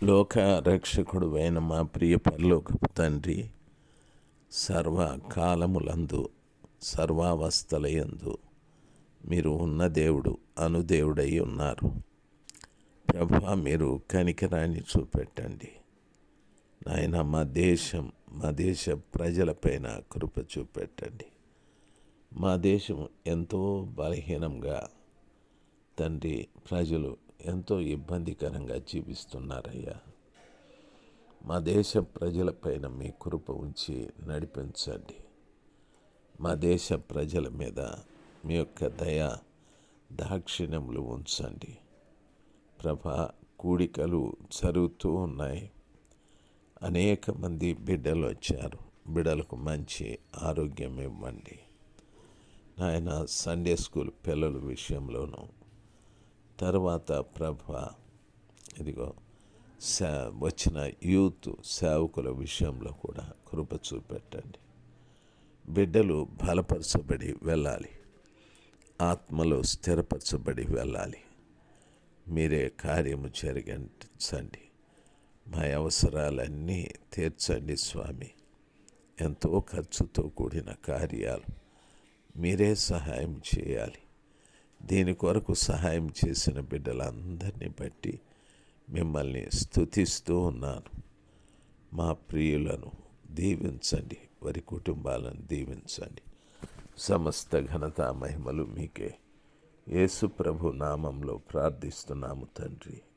లోక రక్షకుడు అయిన మా ప్రియ పరలోకపు తండ్రి, సర్వకాలములందు సర్వావస్థలయందు మీరు ఉన్న దేవుడు, అనుదేవుడై ఉన్నారు. ప్రభా, మీరు కనికరాన్ని చూపెట్టండి నాయన. మా దేశ ప్రజలపైన కృప చూపెట్టండి. మా దేశం ఎంతో బలహీనంగా తండ్రి, ప్రజలు ఎంతో ఇబ్బందికరంగా జీవిస్తున్నారయ్యా. మా దేశ ప్రజలపైన మీ కృప ఉంచి నడిపించండి. మా దేశ ప్రజల మీద మీ యొక్క దయా దాక్షిణ్యములు ఉంచండి. ప్రభా, కూడికలు జరుగుతూ ఉన్నాయి. అనేక మంది బిడ్డలు వచ్చారు. బిడ్డలకు మంచి ఆరోగ్యం ఇవ్వండి నాయన. సండే స్కూల్ పిల్లల విషయంలోనూ, తర్వాత ప్రభా ఇదిగో వచ్చిన యూత్ సేవకుల విషయంలో కూడా కృప చూపెట్టండి. బిడ్డలు బలపరచబడి వెళ్ళాలి, ఆత్మలో స్థిరపరచబడి వెళ్ళాలి. మీరే కార్యము జరిగించండి. మా అవసరాలన్నీ తీర్చండి స్వామి. ఎంతో ఖర్చుతో కూడిన కార్యాలు మీరే సహాయం చేయాలి. దీని కొరకు సహాయం చేసిన బిడ్డలందరినీ బట్టి మిమ్మల్ని స్తుతిస్తూ ఉన్నాను. మా ప్రియులను దీవించండి, వారి కుటుంబాలను దీవించండి. సమస్త ఘనత మహిమలు మీకే. యేసు ప్రభు నామంలో ప్రార్థిస్తున్నాము తండ్రి.